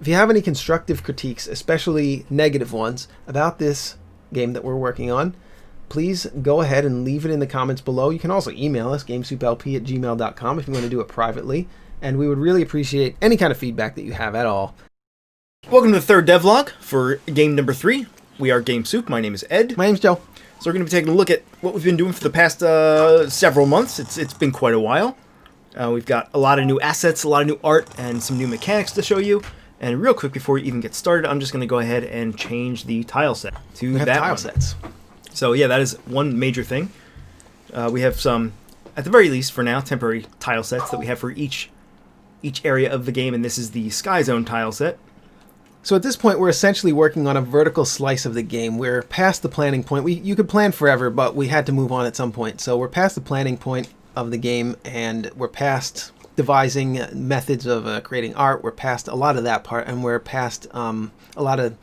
if you have any constructive critiques, especially negative ones, about this game that we're working on, please go ahead and leave it in the comments below. You can also email us, GameSoupLP@gmail.com, if you want to do it privately. And we would really appreciate any kind of feedback that you have at all. Welcome to the third devlog for game number 3. We are GameSoup. My name is Ed. My name's Joe. So we're going to be taking a look at what we've been doing for the past several months. It's been quite a while. We've got a lot of new assets, a lot of new art, and some new mechanics to show you. And real quick, before we even get started, I'm just going to go ahead and change the tile set to that tile one. sets. So yeah, that is one major thing. We have some, at the very least for now, temporary tile sets that we have for each area of the game, and this is the Sky Zone tile set. So at this point, we're essentially working on a vertical slice of the game. We're past the planning point. You could plan forever, but we had to move on at some point. So we're past the planning point of the game, and we're past devising methods of creating art. We're past a lot of that part, and we're past a lot of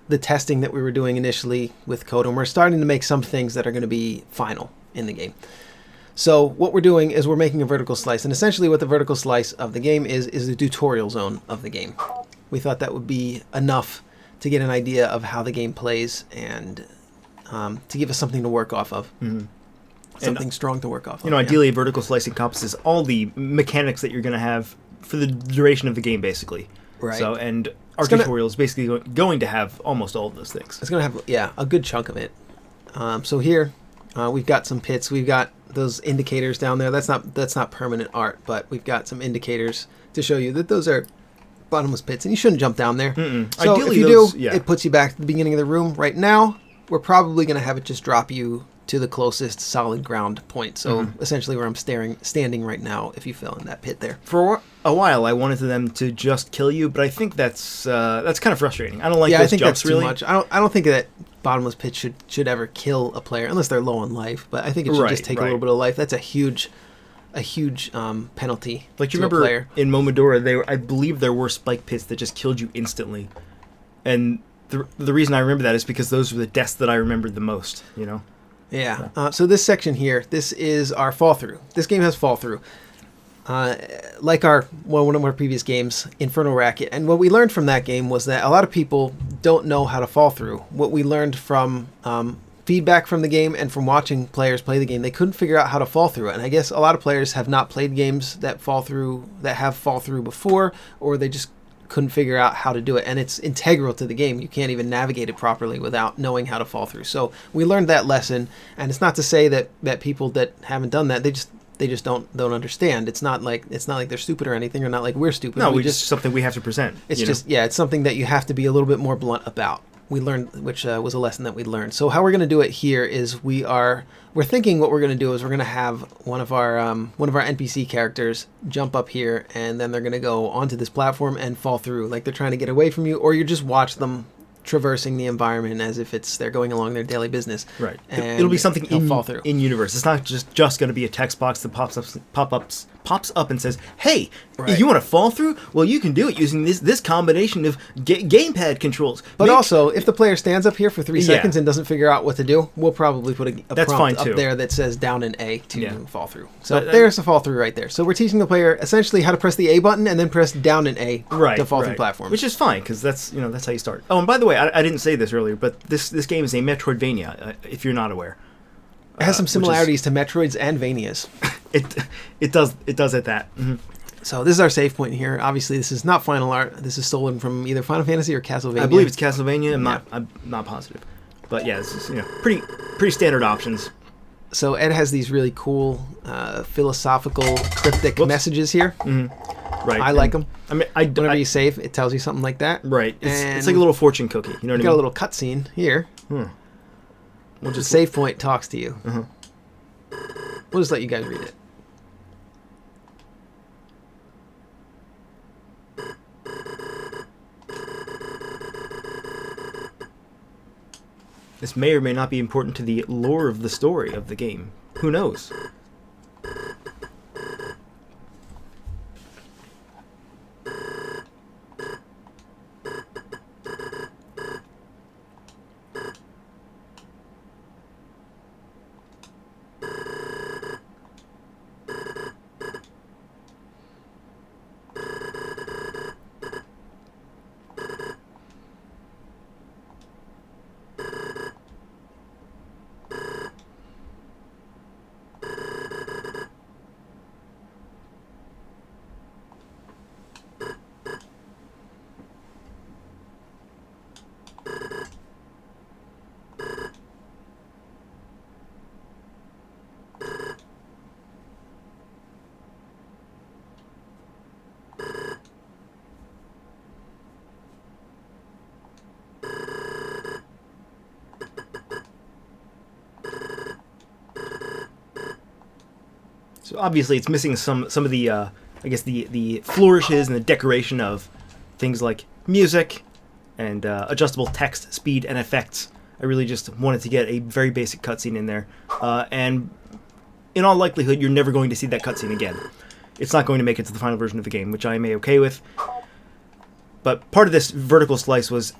the testing that we were doing initially with code, and we're starting to make some things that are going to be final in the game. So what we're doing is we're making a vertical slice, and essentially what the vertical slice of the game is the tutorial zone of the game. We thought that would be enough to get an idea of how the game plays and to give us something to work off of. Mm-hmm. Something strong to work off of. You know, ideally a vertical slice encompasses all the mechanics that you're going to have for the duration of the game, basically. Right. So, and our tutorial is basically going to have almost all of those things. It's going to have, yeah, a good chunk of it. So here, we've got some pits. We've got those indicators down there. That's not permanent art, but we've got some indicators to show you that those are bottomless pits, and you shouldn't jump down there. Mm-mm. So ideally, if you those, do, yeah. it puts you back to the beginning of the room. Right now, we're probably going to have it just drop you to the closest solid ground point. So essentially where I'm standing right now, if you fell in that pit there. For a while, I wanted them to just kill you, but I think that's kind of frustrating. I don't like those I think jumps, that's really. too much. I don't think that bottomless pit should ever kill a player unless they're low on life. But I think it should just take a little bit of life. That's a huge penalty. Like, you to remember a player. in Momodora, I believe there were spike pits that just killed you instantly, and the reason I remember that is because those were the deaths that I remembered the most. You know. Yeah. So this section here, this is our fall through. This game has fall through. Like one of our previous games, Infernal Racket. And what we learned from that game was that a lot of people don't know how to fall through. What we learned from feedback from the game and from watching players play the game, they couldn't figure out how to fall through it. And I guess a lot of players have not played games that have fall through before, or they just couldn't figure out how to do it, and it's integral to the game. You can't even navigate it properly without knowing how to fall through. So we learned that lesson, and it's not to say that people that haven't done that, they just don't understand. It's not like they're stupid or anything, or not like we're stupid. No, we just something we have to present. It's just it's something that you have to be a little bit more blunt about. We learned, which was a lesson that we learned. So how we're going to do it here is we're thinking what we're going to do is we're going to have one of our NPC characters jump up here, and then they're going to go onto this platform and fall through, like they're trying to get away from you, or you just watch them traversing the environment as if they're going along their daily business. Right. And it'll be something fall through. in universe. It's not just going to be a text box that pops up and says, "Hey, you want to fall through? Well, you can do it using this combination of gamepad controls." But also, if the player stands up here for 3 seconds and doesn't figure out what to do, we'll probably put a prompt up there that says down and A to fall through. So there's a fall through right there. So we're teaching the player essentially how to press the A button and then press down and A to fall through platforms. Which is fine, because that's how you start. Oh, and by the way, I didn't say this earlier, but this game is a Metroidvania, if you're not aware. It has some similarities to Metroids and Vanias. It does at that. Mm-hmm. So this is our save point here. Obviously, this is not final art. This is stolen from either Final Fantasy or Castlevania. I believe it's Castlevania. I'm not positive, but yeah, this is pretty standard options. So Ed has these really cool philosophical cryptic messages here. Mm-hmm. Right. I like them. I mean, whenever you save, it tells you something like that. Right. It's like a little fortune cookie. You know what I mean? Got a little cutscene here. We'll just save point talks to you. We'll just let you guys read it. This may or may not be important to the lore of the story of the game. Who knows? So obviously it's missing some of the, I guess, the flourishes and the decoration of things like music and adjustable text, speed, and effects. I really just wanted to get a very basic cutscene in there. And in all likelihood, you're never going to see that cutscene again. It's not going to make it to the final version of the game, which I am okay with. But part of this vertical slice was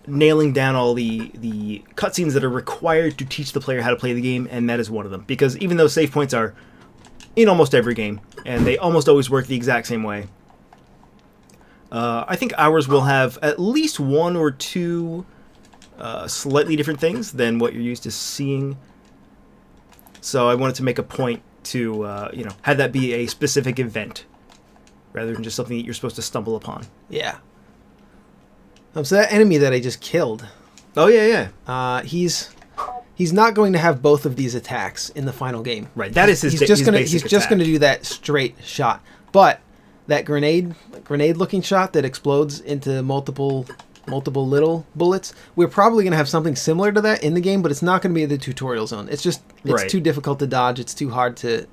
nailing down all the cutscenes that are required to teach the player how to play the game, and that is one of them. Because even though save points are in almost every game, and they almost always work the exact same way, I think ours will have at least one or two slightly different things than what you're used to seeing. So I wanted to make a point to have that be a specific event rather than just something that you're supposed to stumble upon. Yeah. So that enemy that I just killed. Oh yeah. He's not going to have both of these attacks in the final game. Right. That is his. He's just gonna do that straight shot. But that grenade looking shot that explodes into multiple little bullets, we're probably gonna have something similar to that in the game, but it's not gonna be in the tutorial zone. It's right. too difficult to dodge. It's too hard to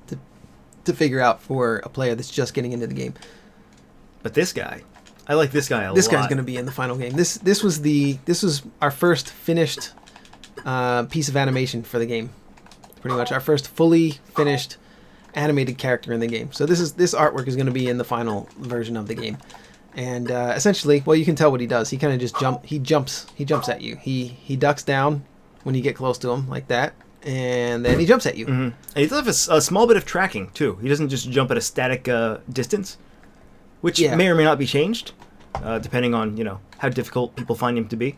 figure out for a player that's just getting into the game. But this guy, I like this guy a lot. This guy's going to be in the final game. This was our first finished piece of animation for the game. Pretty much our first fully finished animated character in the game. So this artwork is going to be in the final version of the game. And essentially, well, you can tell what he does. He kind of just jumps at you. He ducks down when you get close to him like that, and then he jumps at you. Mm-hmm. And he does have a small bit of tracking too. He doesn't just jump at a static distance, which may or may not be changed, depending on how difficult people find him to be.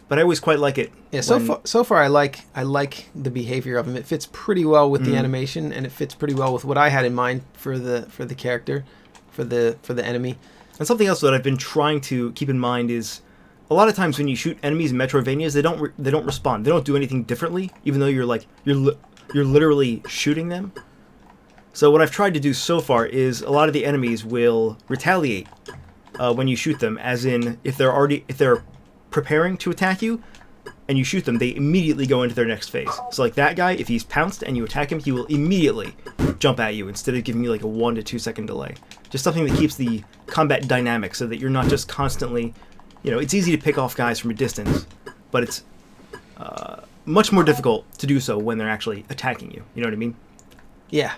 But I always quite like it. Yeah, so far I like the behavior of him. It fits pretty well with the animation, and it fits pretty well with what I had in mind for the character, for the enemy. And something else that I've been trying to keep in mind is a lot of times when you shoot enemies in Metroidvanias, they don't respond. They don't do anything differently, even though you're literally shooting them. So what I've tried to do so far is a lot of the enemies will retaliate when you shoot them, as in if they're preparing to attack you and you shoot them, they immediately go into their next phase. So like that guy, if he's pounced and you attack him, he will immediately jump at you instead of giving you like a 1 to 2 second delay. Just something that keeps the combat dynamic so that you're not just constantly, it's easy to pick off guys from a distance, but it's much more difficult to do so when they're actually attacking you. You know what I mean? Yeah.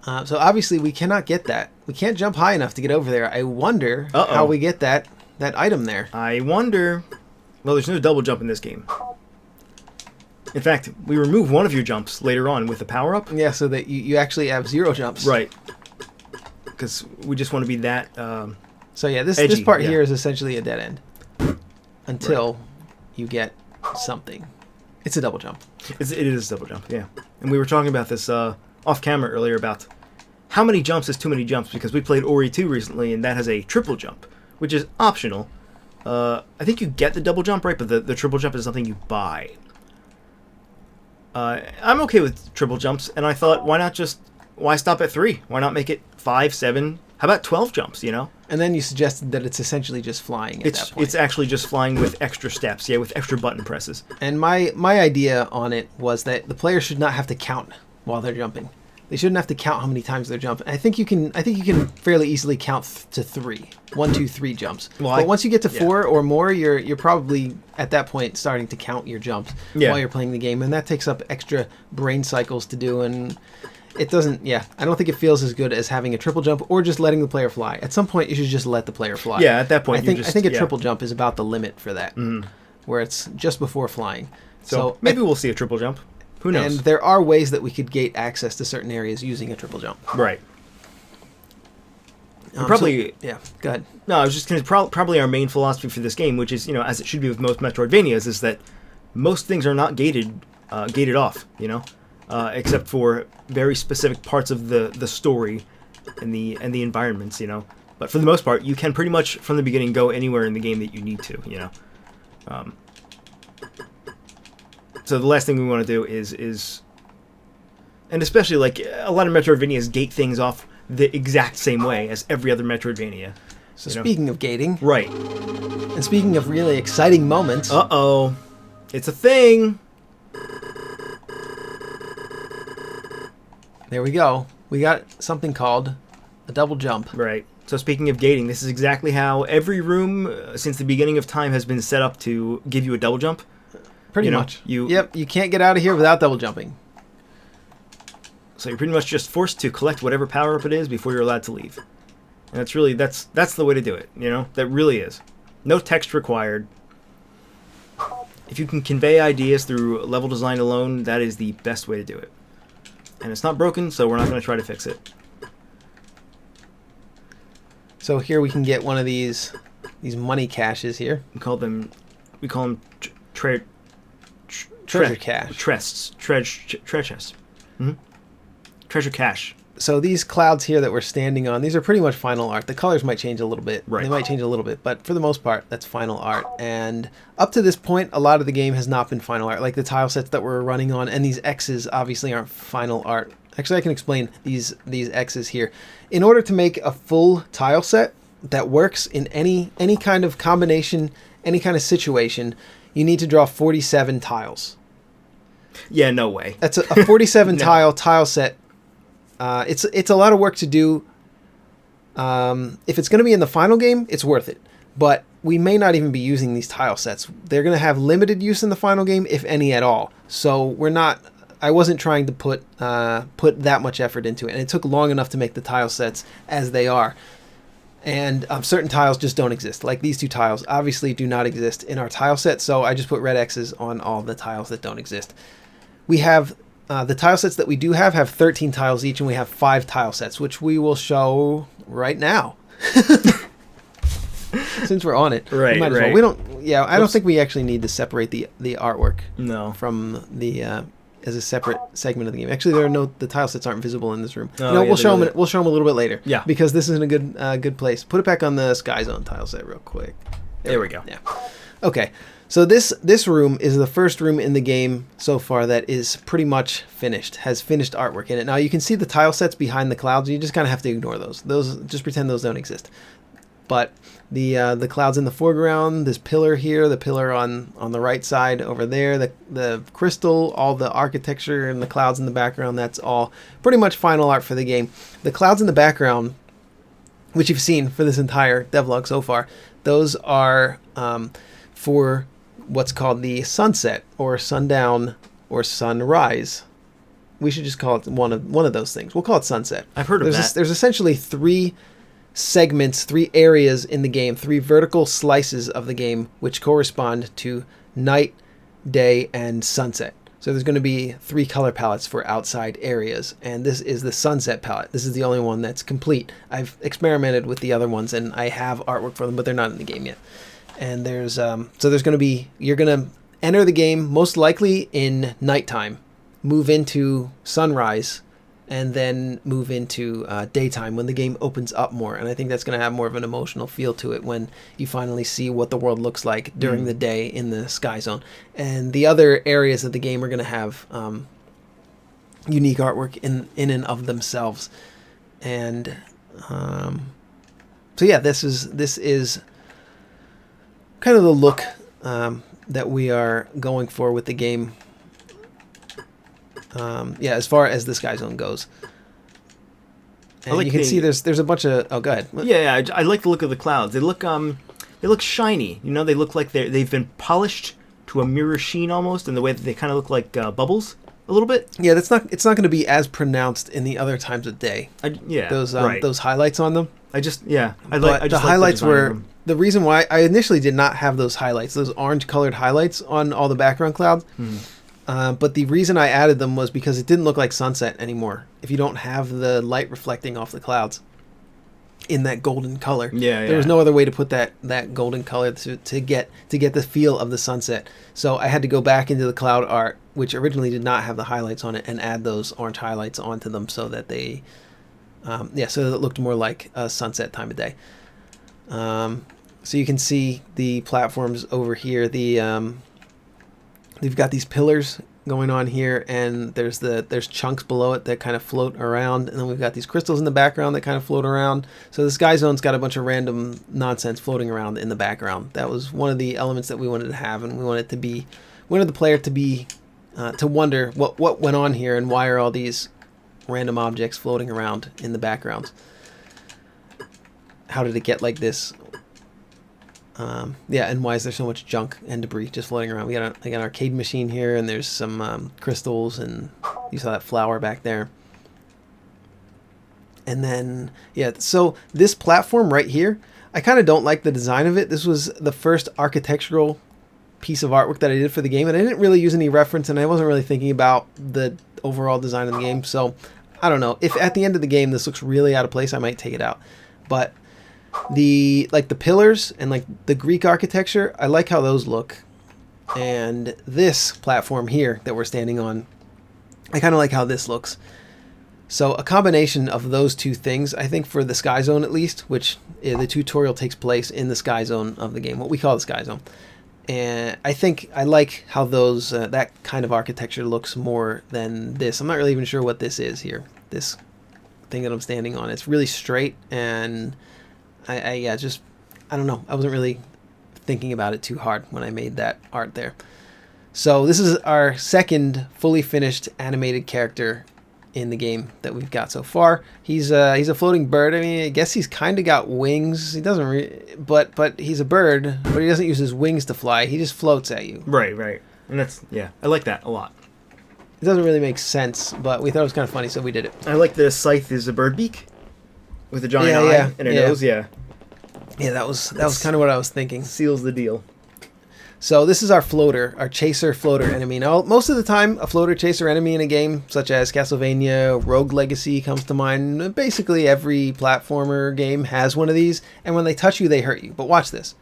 So obviously we cannot get that. We can't jump high enough to get over there. I wonder how we get that item there. I wonder. Well, there's no double jump in this game. In fact, we remove one of your jumps later on with the power-up. Yeah, so that you actually have 0 jumps. Right. Because we just want to be that So yeah, this edgy, part here is essentially a dead end. Until you get something. It's a double jump. It is a double jump, yeah. And we were talking about this off camera earlier about how many jumps is too many jumps, because we played Ori 2 recently and that has a triple jump, which is optional. I think you get the double jump, right? But the triple jump is something you buy. I'm okay with triple jumps, and I thought, why stop at 3? Why not make it 5, 7? How about 12 jumps, And then you suggested that it's essentially just flying at that point. It's actually just flying with extra steps, with extra button presses. And my idea on it was that the player should not have to count while they're jumping. They shouldn't have to count how many times they're jumping. I think you can fairly easily count to 3. 1, 2, 3 jumps. But once you get to 4 or more, you're probably at that point starting to count your jumps while you're playing the game, and that takes up extra brain cycles to do, and it doesn't. Yeah, I don't think it feels as good as having a triple jump or just letting the player fly. At some point, you should just let the player fly. Yeah, at that point, I think a triple jump is about the limit for that, where it's just before flying. So maybe we'll see a triple jump. Who knows? And there are ways that we could gate access to certain areas using a triple jump. Right. Probably. Yeah, go ahead. No, I was just going to probably our main philosophy for this game, which is, as it should be with most Metroidvanias, is that most things are not gated off, except for very specific parts of the story and the environments, But for the most part, you can pretty much from the beginning go anywhere in the game that you need to, So the last thing we want to do is, and especially like a lot of Metroidvanias gate things off the exact same way as every other Metroidvania. So speaking of gating, right, and speaking of really exciting moments, it's a thing. There we go. We got something called a double jump. Right. So speaking of gating, this is exactly how every room since the beginning of time has been set up to give you a double jump. Pretty much. Yep, you can't get out of here without double jumping. So you're pretty much just forced to collect whatever power-up it is before you're allowed to leave. And that's really, that's the way to do it, you know? That really is. No text required. If you can convey ideas through level design alone, that is the best way to do it. And it's not broken, so we're not going to try to fix it. So here we can get one of these money caches here. We call them Treasure cache. Treasure chest. Treasure cache. So these clouds here that we're standing on, these are pretty much final art. The colors might change a little bit. Right. They might change a little bit, but for the most part, that's final art. And up to this point, a lot of the game has not been final art. Like the tile sets that we're running on, and these X's obviously aren't final art. Actually, I can explain these X's here. In order to make a full tile set that works in any kind of combination, any kind of situation, you need to draw 47 tiles. Yeah, no way. That's a 47 tile set. It's a lot of work to do. If it's going to be in the final game, it's worth it. But we may not even be using these tile sets. They're going to have limited use in the final game, if any at all. So I wasn't trying to put that much effort into it, and it took long enough to make the tile sets as they are. And certain tiles just don't exist. Like these two tiles obviously do not exist in our tile set, so I just put red X's on all the tiles that don't exist. We have the tile sets that we do have 13 tiles each, and we have 5 tile sets, which we will show right now. Since we're on it, right? We might as well. We don't. Yeah, I don't think we actually need to separate the artwork. No. From the as a separate segment of the game. Actually, the tile sets aren't visible in this room. Oh, no, yeah, we'll show them. We'll show them a little bit later. Yeah. Because this isn't a good place. Put it back on the Sky Zone tile set real quick. There we go. Yeah. Okay. So this room is the first room in the game so far that is pretty much finished, has finished artwork in it. Now you can see the tile sets behind the clouds. You just kind of have to ignore those. Just pretend those don't exist. But the clouds in the foreground, this pillar here, the pillar on the right side over there, the crystal, all the architecture and the clouds in the background, that's all pretty much final art for the game. The clouds in the background, which you've seen for this entire devlog so far, those are for what's called the sunset or sundown or sunrise. We should just call it one of those things. We'll call it sunset. I've heard of that. There's essentially 3 segments, 3 areas in the game, 3 vertical slices of the game, which correspond to night, day, and sunset. So there's going to be 3 color palettes for outside areas, and this is the sunset palette. This is the only one that's complete. I've experimented with the other ones, and I have artwork for them, but they're not in the game yet. And there's so there's going to be, you're going to enter the game most likely in nighttime, move into sunrise, and then move into daytime when the game opens up more. And I think that's going to have more of an emotional feel to it when you finally see what the world looks like during the day in the Sky Zone. And the other areas of the game are going to have unique artwork in and of themselves. And so yeah, this is kind of the look that we are going for with the game. Yeah, as far as the Sky Zone goes. And like you can see there's a bunch of... Oh, go ahead. Yeah, I like the look of the clouds. They look shiny. You know, they look like they've been polished to a mirror sheen almost, in the way that they kind of look like bubbles a little bit. Yeah, it's not going to be as pronounced in the other times of day. Those highlights on them. The highlights were... The reason why I initially did not have those highlights, those orange colored highlights on all the background clouds, but the reason I added them was because it didn't look like sunset anymore if you don't have the light reflecting off the clouds in that golden color. There was no other way to put that golden color to get the feel of the sunset. So I had to go back into the cloud art, which originally did not have the highlights on it, and add those orange highlights onto them so that they so that it looked more like a sunset time of day. So you can see the platforms over here. They've got these pillars going on here, and there's chunks below it that kind of float around, and then we've got these crystals in the background that kind of float around. So the Sky Zone's got a bunch of random nonsense floating around in the background. That was one of the elements that we wanted to have, and we wanted the player to be to wonder what went on here and why are all these random objects floating around in the background. How did it get like this? Yeah, and why is there so much junk and debris just floating around? We got like an arcade machine here, and there's some crystals, and you saw that flower back there. And then, yeah, so this platform right here, I kind of don't like the design of it. This was the first architectural piece of artwork that I did for the game, and I didn't really use any reference, and I wasn't really thinking about the overall design of the game. So I don't know if at the end of the game this looks really out of place, I might take it out. But the pillars and like the Greek architecture, I like how those look. And this platform here that we're standing on, I kind of like how this looks. So a combination of those two things, I think, for the Sky Zone at least, which the tutorial takes place in the Sky Zone of the game, what we call the Sky Zone. And I think I like how those that kind of architecture looks more than this. I'm not really even sure what this is here, this thing that I'm standing on. It's really straight, and I don't know. I wasn't really thinking about it too hard when I made that art there. So this is our second fully finished animated character in the game that we've got so far. He's a floating bird. I mean, I guess he's kind of got wings. He doesn't, but he's a bird. But he doesn't use his wings to fly. He just floats at you. Right, and that's I like that a lot. It doesn't really make sense, but we thought it was kind of funny, so we did it. I like the scythe is a bird beak with a giant eye and a nose. Yeah, that was kind of what I was thinking. Seals the deal. So this is our floater, our chaser floater enemy. Now, most of the time, a floater chaser enemy in a game, such as Castlevania, Rogue Legacy comes to mind. Basically, every platformer game has one of these, and when they touch you, they hurt you. But watch this.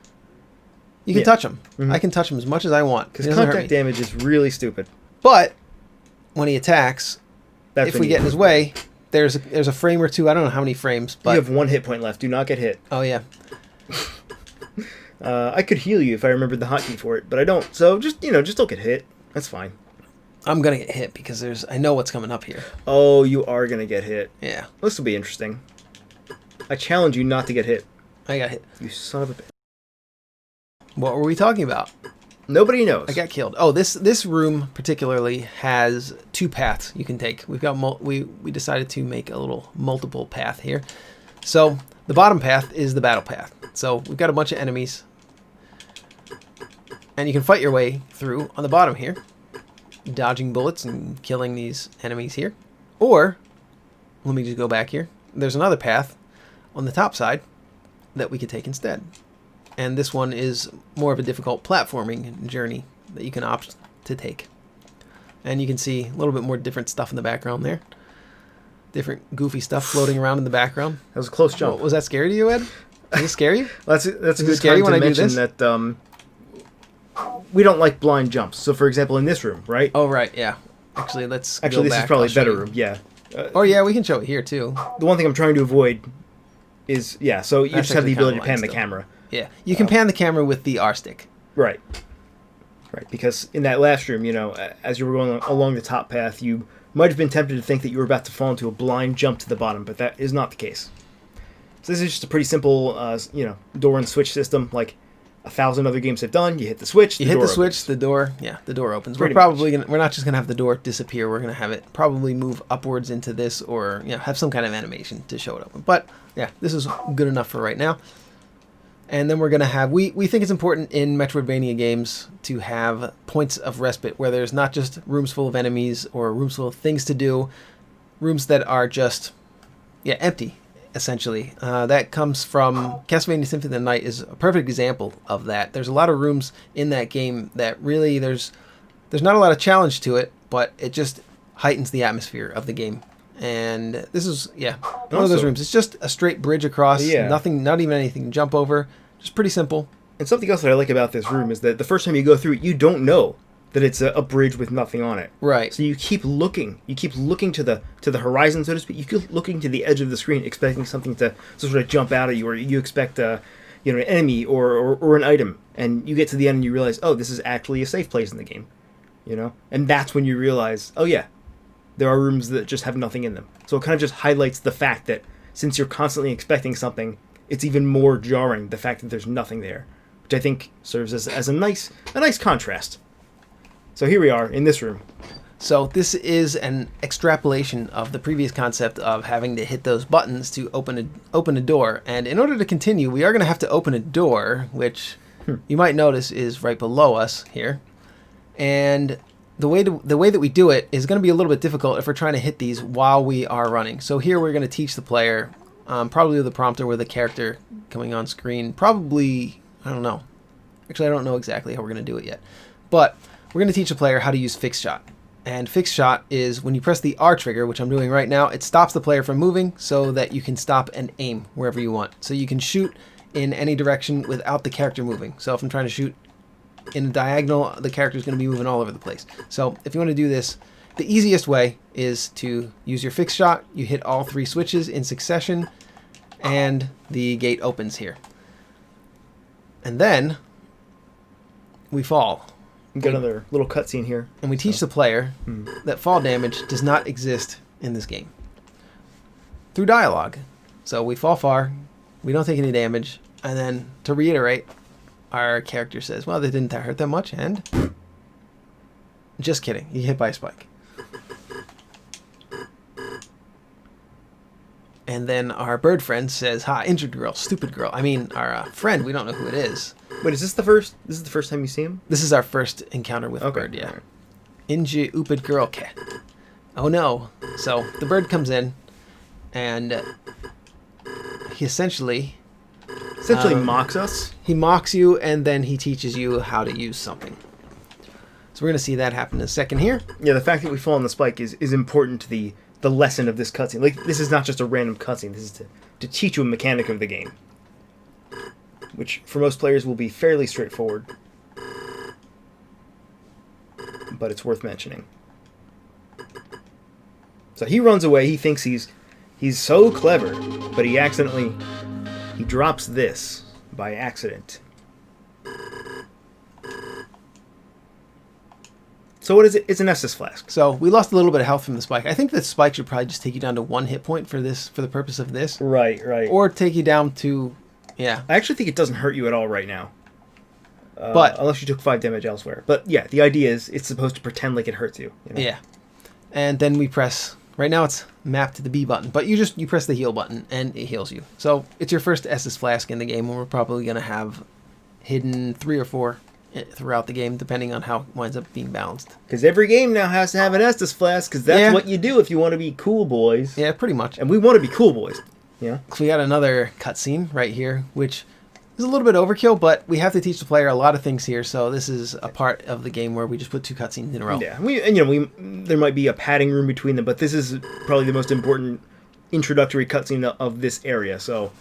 You can touch him. Mm-hmm. I can touch him as much as I want. Because contact damage is really stupid. But when he attacks, if we get in his way, there's a frame or two. I don't know how many frames. But you have 1 hit point left. Do not get hit. Oh, yeah. I could heal you if I remembered the hotkey for it, but I don't. So just don't get hit. That's fine. I'm gonna get hit because I know what's coming up here. Oh, you are gonna get hit. Yeah. This will be interesting. I challenge you not to get hit. I got hit. You son of a bitch. What were we talking about? Nobody knows. I got killed. Oh, this room particularly has 2 paths you can take. We've got we decided to make a little multiple path here. So the bottom path is the battle path. So we've got a bunch of enemies, and you can fight your way through on the bottom here, dodging bullets and killing these enemies here. Or, let me just go back here. There's another path on the top side that we could take instead. And this one is more of a difficult platforming journey that you can opt to take. And you can see a little bit more different stuff in the background there. Different goofy stuff floating around in the background. That was a close jump. Was that scary to you, Ed? Does it scare you? That's a good time to mention that we don't like blind jumps. So, for example, in this room, right? Oh, right, yeah. Actually, this is probably a better room, yeah. Oh, yeah, we can show it here, too. The one thing I'm trying to avoid is, so you just have the ability to pan the camera. Yeah, you can pan the camera with the R stick. Right. Right, because in that last room, as you were going along the top path, you might have been tempted to think that you were about to fall into a blind jump to the bottom, but that is not the case. So this is just a pretty simple, door and switch system, like 1,000 other games have done. You hit the switch, the door opens. The door opens. Pretty we're not just gonna have the door disappear. We're gonna have it probably move upwards into this, or have some kind of animation to show it open. But yeah, this is good enough for right now. And then we're gonna have we think it's important in Metroidvania games to have points of respite where there's not just rooms full of enemies or rooms full of things to do, rooms that are just empty. Essentially, that comes from Castlevania Symphony of the Night is a perfect example of that. There's a lot of rooms in that game that really there's not a lot of challenge to it, but it just heightens the atmosphere of the game. And this is one of those rooms. It's just a straight bridge across, nothing, not even anything to jump over. Just pretty simple. And something else that I like about this room is that the first time you go through it, you don't know that it's a bridge with nothing on it. Right. So you keep looking. You keep looking to the horizon, so to speak. You keep looking to the edge of the screen, expecting something to sort of jump out at you, or you expect an enemy or an item, and you get to the end and you realize, oh, this is actually a safe place in the game, And that's when you realize, oh yeah, there are rooms that just have nothing in them. So it kind of just highlights the fact that since you're constantly expecting something, it's even more jarring the fact that there's nothing there, which I think serves as a nice contrast. So here we are in this room. So this is an extrapolation of the previous concept of having to hit those buttons to open a door. And in order to continue, we are going to have to open a door, which you might notice is right below us here. And the way that we do it is going to be a little bit difficult if we're trying to hit these while we are running. So here we're going to teach the player, probably with a prompter with a character coming on screen. Probably, I don't know. Actually, I don't know exactly how we're going to do it yet. But we're going to teach the player how to use fixed shot. And fixed shot is when you press the R trigger, which I'm doing right now, it stops the player from moving so that you can stop and aim wherever you want. So you can shoot in any direction without the character moving. So if I'm trying to shoot in a diagonal, the character is going to be moving all over the place. So if you want to do this, the easiest way is to use your fixed shot. You hit all 3 switches in succession, and the gate opens here. And then we fall. We've got another little cutscene here. And we teach the player that fall damage does not exist in this game through dialogue. So we fall far, we don't take any damage, and then to reiterate, our character says, well, they didn't hurt that much, and just kidding, you get hit by a spike. And then our bird friend says, ha, injured girl, stupid girl. I mean, our friend, we don't know who it is. Wait, is this the first time you see him? This is our first encounter with bird, yeah. Right. Inji upid girl ke. Oh no. So the bird comes in, and he essentially mocks us. He mocks you, and then he teaches you how to use something. So we're going to see that happen in a second here. Yeah, the fact that we fall on the spike is important to the lesson of this cutscene. Like, this is not just a random cutscene. This is to teach you a mechanic of the game, which for most players will be fairly straightforward, but it's worth mentioning. So he runs away. He thinks he's so clever, but he drops this by accident. So what is it? It's an Estus flask. So we lost a little bit of health from the spike. I think the spike should probably just take you down to 1 hit point for the purpose of this. Right. Or take you down to, yeah. I actually think it doesn't hurt you at all right now. But unless you took 5 damage elsewhere. But yeah, the idea is it's supposed to pretend like it hurts you. You know? Yeah. And then we press. Right now it's mapped to the B button, but you press the heal button and it heals you. So it's your first Estus flask in the game, and we're probably going to have hidden 3 or 4 throughout the game, depending on how it winds up being balanced. Because every game now has to have an Estus flask, because that's what you do if you want to be cool boys. Yeah, pretty much. And we want to be cool boys. Yeah. So we got another cutscene right here, which is a little bit overkill, but we have to teach the player a lot of things here. So this is a part of the game where we just put 2 cutscenes in a row. Yeah, there might be a padding room between them, but this is probably the most important introductory cutscene of this area. So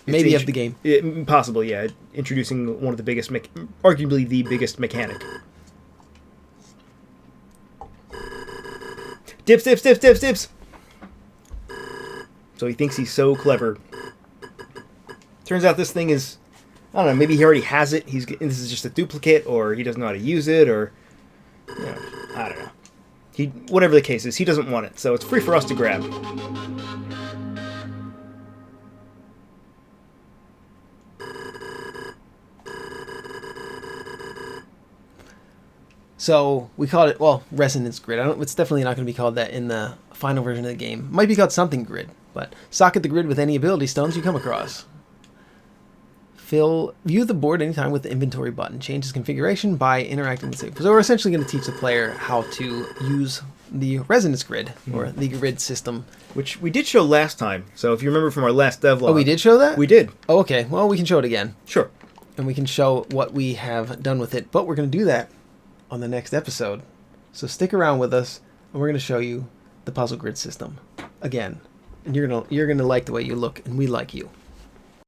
maybe of the game. Possibly, yeah. Introducing one of the biggest, arguably the biggest mechanic. Dips. So he thinks he's so clever. Turns out this thing is, I don't know, maybe he already has it. This is just a duplicate, or he doesn't know how to use it, or, I don't know. Whatever the case is, he doesn't want it, so it's free for us to grab. So we called it, well, Resonance Grid. It's definitely not going to be called that in the final version of the game. It might be called something grid, but socket the grid with any ability stones you come across. View the board anytime with the inventory button. Change its configuration by interacting with it. So we're essentially going to teach the player how to use the Resonance Grid, or the grid system. Which we did show last time. So if you remember from our last devlog. Oh, we did show that? We did. Oh, okay. Well, we can show it again. Sure. And we can show what we have done with it. But we're going to do that on the next episode. So stick around with us, and we're going to show you the puzzle grid system again. And you're gonna like the way you look, and we like you.